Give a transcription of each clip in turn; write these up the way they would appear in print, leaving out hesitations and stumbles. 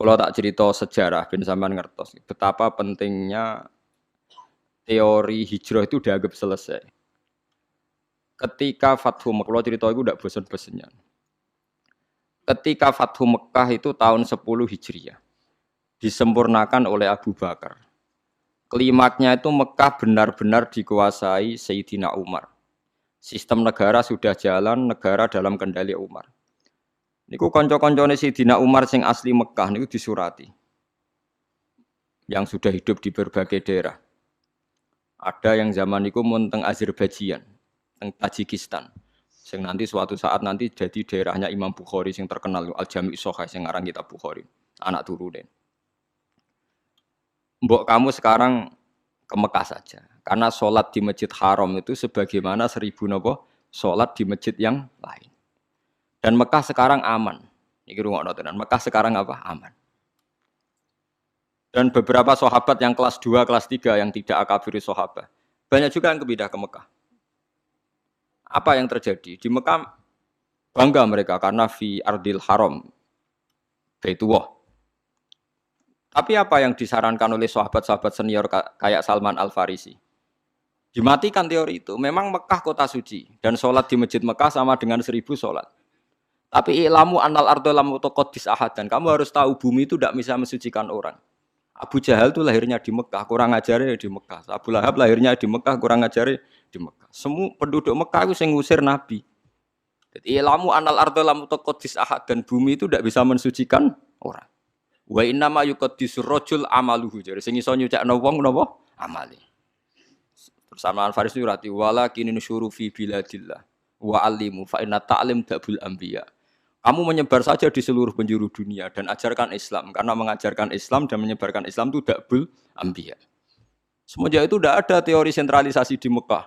Kalau tak cerita sejarah, ben sampean ngertos betapa pentingnya teori hijrah itu dianggap selesai. Ketika Fathu Mekah, kalau cerita itu tidak bosan-bosannya. Ketika Fathu Mekah itu tahun 10 Hijriah, disempurnakan oleh Abu Bakar. Klimaknya itu Mekah benar-benar dikuasai Sayyidina Umar. Sistem negara sudah jalan, negara dalam kendali Umar. Niku konco-koncone Sayyidina Umar sing asli Mekah niku disurati. Yang sudah hidup di berbagai daerah. Ada yang zaman itu mun teng Azerbaijan, teng Tajikistan. Sing nanti suatu saat nanti jadi daerahnya Imam Bukhari sing terkenal Al-Jami' Shahih sing ngarang kitab Bukhari, anak turune. Mbok kamu sekarang ke Mekah saja. Karena sholat di Masjid Haram itu sebagaimana 1000 nopo sholat di masjid yang lain. Dan Mekah sekarang aman. Iki rungokno tenan. Mekah sekarang apa? Aman. Dan beberapa sahabat yang kelas 2, kelas 3 yang tidak akabiri sahabat, banyak juga yang pindah ke Mekah. Apa yang terjadi? Di Mekah bangga mereka karena fi ardil haram, Baitullah. Tapi apa yang disarankan oleh sahabat-sahabat senior kayak Salman Al-Farisi? Dimatikan teori itu. Memang Mekah kota suci dan sholat di masjid Mekah sama dengan 1000 sholat. Tapi ilamu annal ardo lam utaqaddis ahad, dan kamu harus tahu bumi itu tidak bisa mensucikan orang. Abu Jahal itu lahirnya di Mekah, kurang ajarnya di Mekah. Abu Lahab lahirnya di Mekah, kurang ajarnya di Mekah. Semua penduduk Mekah itu yang ngusir Nabi. Jadi ilamu annal ardo lam utaqaddis ahad, dan bumi itu tidak bisa mensucikan orang. Wa inna ma yuqaddisur rajul amaluhu. Jadi sing iso nyucakno wong napa? Amale. Bersama Al-Farisi rati walakin nusyuru fi biladillah wa alimu fa inna ta'lim dabul anbiya. Kamu menyebar saja di seluruh penjuru dunia dan ajarkan Islam, karena mengajarkan Islam dan menyebarkan Islam itu dabul anbiya. Semenjak itu tidak ada teori sentralisasi di Mekah.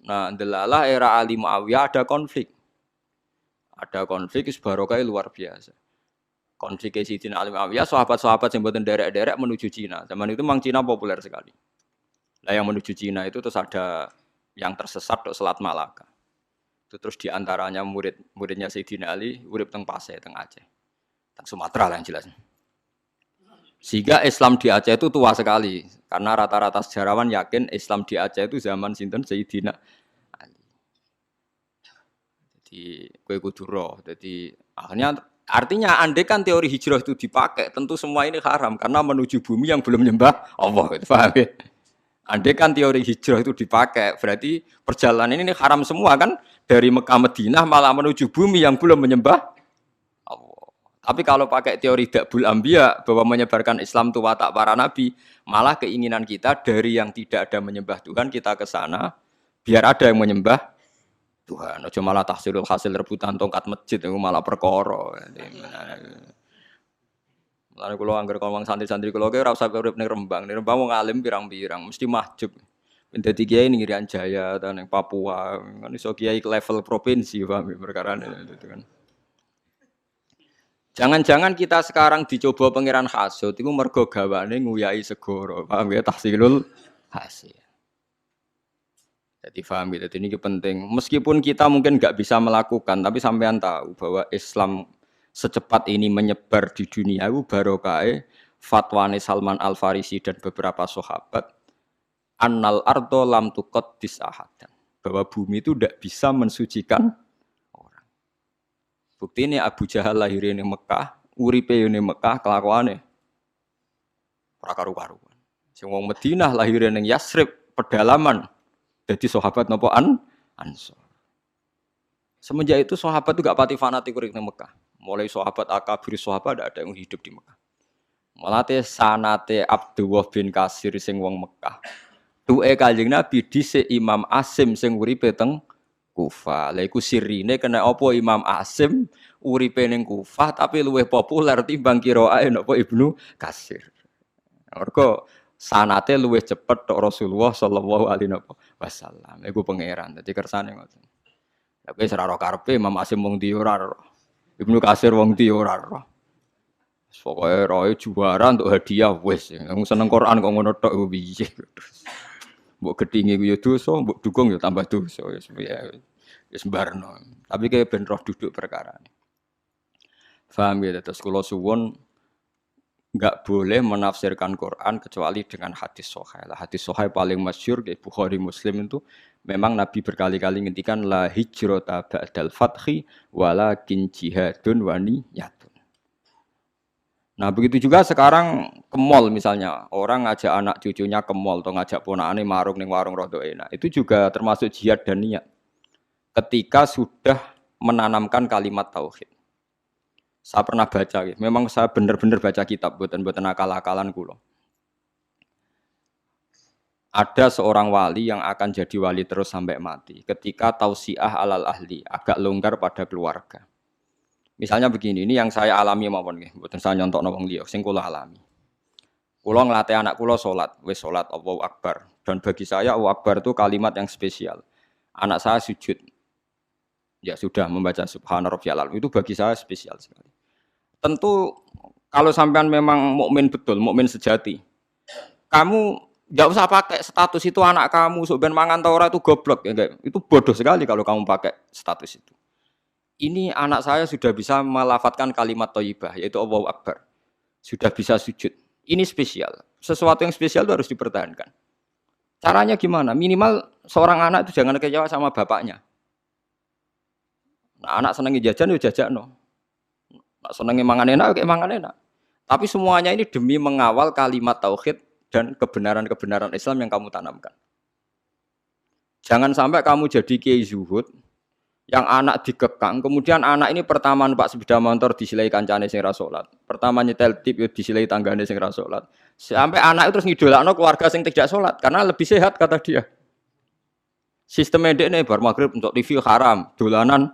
Nah, delalah era Ali Muawiyah ada konflik. Ada konflik barokah luar biasa. Konflik Sayyidina Ali Muawiyah, sahabat-sahabat yang buatan derek-derek menuju Cina. Zaman itu memang Cina populer sekali. Nah, yang menuju Cina itu terus ada yang tersesat ke Selat Malaka. Itu terus diantaranya muridnya Sayyidina Ali, urip teng Pasai, teng Aceh. Teng Sumatera lah yang jelas. Sehingga Islam di Aceh itu tua sekali. Karena rata-rata sejarawan yakin Islam di Aceh itu zaman sinten Sayyidina Ali. Jadi kue kudu roh. Jadi akhirnya artinya andai kan teori hijrah itu dipakai, tentu semua ini haram karena menuju bumi yang belum menyembah Allah. Itu paham ya? Andai kan teori hijrah itu dipakai, berarti perjalanan ini haram semua kan, dari Mekah Madinah malah menuju bumi yang belum menyembah Allah. Tapi kalau pakai teori Dabul Anbiya bahwa menyebarkan Islam itu watak para nabi, malah keinginan kita dari yang tidak ada menyembah Tuhan kita ke sana biar ada yang menyembah Tuhan. Ojo malah tahsilul hasil rebutan tongkat masjid itu malah perkara. Lalu kalau anggar ngomong santri-santri kalau kayak rasa urip ning Rembang wong alim pirang-pirang mesti mahjub. Dadi kiai ning Irian Jaya ta ning Papua, kan iso kiai ke level provinsi paham perkara itu kan. Jangan-jangan kita sekarang dicoba pangeran hasud itu mergo gawane nguyai segoro, paham ya tahsilul hasil. Jadi paham gitu, ini penting. Meskipun kita mungkin nggak bisa melakukan, tapi sampean tahu bahwa Islam secepat ini menyebar di dunia itu barokah fatwane Salman Al-Farisi dan beberapa sahabat annal ardo lam tuqaddis ahadan, bahwa bumi itu tidak bisa mensucikan orang. Bukti ini Abu Jahal lahir di Mekah, uripe di Mekah, kelakuane ora karu-karuan. Sing wong Madinah lahir ning Yasrib, pedalaman, jadi sahabat napa Ansor. Semenjak itu sahabat itu gak pati fanatik urip ning Mekah. Mulai sahabat akabir sahabat ada yang hidup di Mekah. Mulate sanate Abdullah bin Kasir sing wong Mekah. Tuke Kanjeng Nabi dhisik Imam Asim sing uripe teng Kufah. Lha iku sirine kena apa Imam Asim uripe ning Kufah tapi luwih populer timbang qiraae napa Ibnu Kasir. Mergo sanate luwih cepet tok Rasulullah sallallahu alaihi wasallam. Iku pangeran. Dadi kersane ngoten. Lah kowe ora ro karepe Imam Asim wong ndi ora ro. Ibnu Kasir wong ndi ora ro. Pokoke roe juara untuk hadiah wis. Wong seneng Quran kok ngono tok piye. Mbok gedhinge ku ya dosa, mbok dukung ya tambah dosa wis piye. Wis barno. Tapi kayak ben roh duduk perkara. Paham ya terus kula suwun Enggak boleh menafsirkan Quran kecuali dengan hadis sahih. Hadis sahih paling masyhur di Bukhari Muslim itu memang Nabi berkali-kali ngendikan la hijrata ba'dal fathi walakin jihadun wa niyatun. Nah, begitu juga sekarang ke mall misalnya, orang ngajak anak cucunya ke mall atau ngajak ponakane marung ning warung rada enak. Itu juga termasuk jihad dan niat. Ketika sudah menanamkan kalimat tauhid. Saya pernah baca, memang saya benar-benar baca kitab, buatan akal-akalan kulo. Ada seorang wali yang akan jadi wali terus sampai mati. Ketika tausiah alal ahli, agak longgar pada keluarga. Misalnya begini, ini yang saya alami mawon nggih, mboten saya nyontok wong liya, sing kula alami. Kula nglatih anak kula salat, wis salat Allahu Akbar. Dan bagi saya Allahu Akbar itu kalimat yang spesial. Anak saya sujud, ya sudah membaca Subhana Rabbiyal A'la, itu bagi saya spesial sekali. Tentu kalau sampean memang mukmin betul, mukmin sejati, kamu nggak usah pakai status itu anak kamu, sok ben mangan ta ora itu goblok, ya enggak? Itu bodoh sekali kalau kamu pakai status itu. Ini anak saya sudah bisa melafadzkan kalimat thayyibah, yaitu Allahu Akbar. Sudah bisa sujud. Ini spesial. Sesuatu yang spesial itu harus dipertahankan. Caranya gimana? Minimal seorang anak itu jangan kecewa sama bapaknya. Nah, anak senengi jajan ya jajakno. Senengnya mangan enak, kayak mangan enak. Tapi semuanya ini demi mengawal kalimat tauhid dan kebenaran-kebenaran Islam yang kamu tanamkan. Jangan sampai kamu jadi kiai zuhud yang anak dikekang, kemudian anak ini pertama numpak sepeda motor disilai kancane sing ra salat. Pertama nyetel tip yo disilai tanggane sing ra salat. Sampai anak itu terus ngidolakno keluarga sing tidak salat karena lebih sehat kata dia. Sistem ndekne bar magrib untuk TV haram, dolanan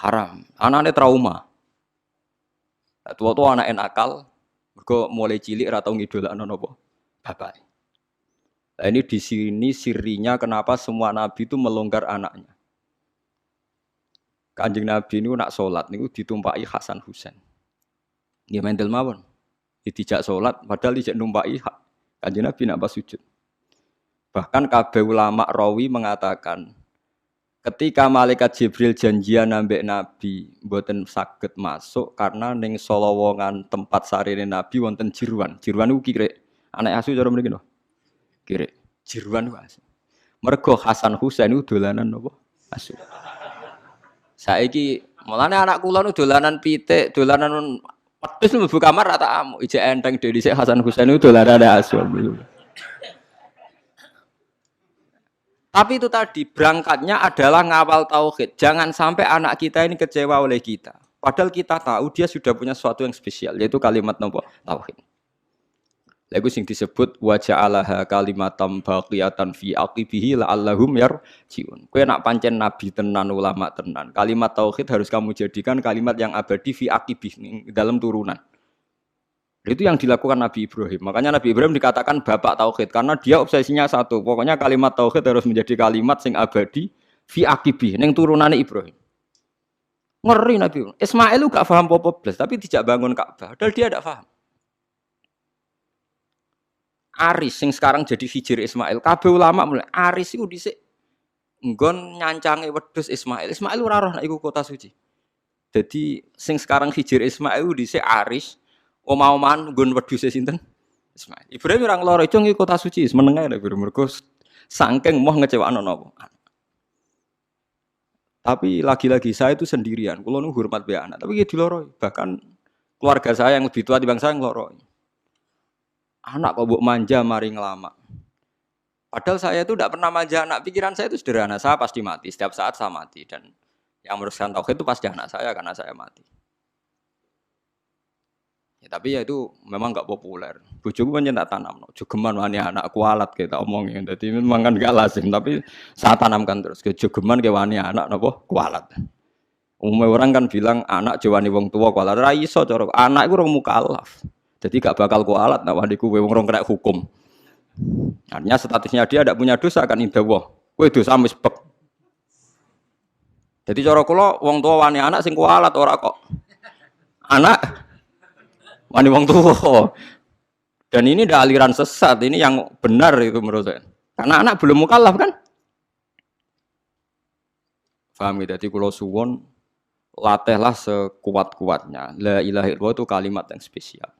haram. Anaknya trauma. Tua-tua anak nakal, mergo mulai cilik ora tau ngidolakno napa bapak. Nah, ini di sini sirinya kenapa semua nabi itu melonggar anaknya. Kanjeng Nabi ini nak sholat niku ditumpai Hasan Husain. Nggih mendel mawon. Dijak sholat padahal dijak numpai Kanjeng Nabi nak pas sujud. Bahkan kabeh ulama rawi mengatakan ketika malaikat Jibril janjian ambek Nabi mboten saged masuk karena ning solowongan tempat sarine Nabi wonten jiruan. Jiruan niku kirek. Anak asu cara mriki lho. Kirek. Jiruan niku asu. Mergo Hasan Husain niku dolanan napa? Asu. Saiki mulane anak kula nu dolanan pitik, dolanan wedhus mlebu kamar rata amuk. Ijek enteng dhewe dhisik Hasan Husain niku dolanan asu. Tapi itu tadi berangkatnya adalah ngawal tauhid. Jangan sampai anak kita ini kecewa oleh kita. Padahal kita tahu dia sudah punya sesuatu yang spesial, yaitu kalimat nopo tauhid. Lagu sing disebut wa ja'alaha kalimatam baqiyatan fi aqibihi la'allahum yarjiun. Kowe nak pancen nabi tenan, ulama tenan, kalimat tauhid harus kamu jadikan kalimat yang abadi fi aqibih dalam turunan. Itu yang dilakukan Nabi Ibrahim. Makanya Nabi Ibrahim dikatakan bapak tauhid karena dia obsesinya satu. Pokoknya kalimat tauhid harus menjadi kalimat sing abadi fi aqibi ning turunane Ibrahim. Ngeri Nabi Ibrahim. Ismail lu gak paham apa blas tapi tidak bangun Ka'bah. Padahal dia tidak paham. Aris sing sekarang jadi hijir Ismail. Kabeh ulama mulai Aris iku dhisik nggon nyancange wedhus Ismail. Ismail ora roh nek iku kota suci. Jadi sing sekarang hijir Ismail dhisik Aris omah-omahan nggon wedhuse sinten? Ismail. Ibrahim ora ngloro itu ngi kota suci, menenge nek mergo saking moh ngecewakno napa. Tapi lagi-lagi saya itu sendirian. Kulo nu hormat be anak, tapi ya diloroi. Bahkan keluarga saya yang lebih tua dibanding saya ngloroi. Anak kok mbok manja mari ngelama. Padahal saya itu tidak pernah manja anak. Pikiran saya itu sederhana. Saya pasti mati. Setiap saat saya mati. Dan yang meneruskan tauhid itu pasti anak saya karena saya mati. Ya, tapi ya itu memang enggak populer. Bojoku pancen tak tanamno. Jogeman wani anak kualat kita omongin. Dadi memang kan enggak lazim, tapi saya tanamkan terus. Jogeman ke wani anak napa kualat. Umumnya orang kan bilang anak jawani wong tua kualat. Ra iso cara anak iku rong mukallaf. Jadi gak bakal kualat nek wani ku wong rong kena hukum. Artinya statusnya dia tidak punya dosa kan indah wah. Kowe dosa misbek. Jadi cara kula wong tua wani anak sing kualat ora kok. Anak wani wong tua. Dan ini ada aliran sesat, ini yang benar itu menurut saya. Karena anak belum mukallaf kan? Paham ya? Jadi kalau suwon latihlah sekuat-kuatnya. La ilaha illallah itu kalimat yang spesial.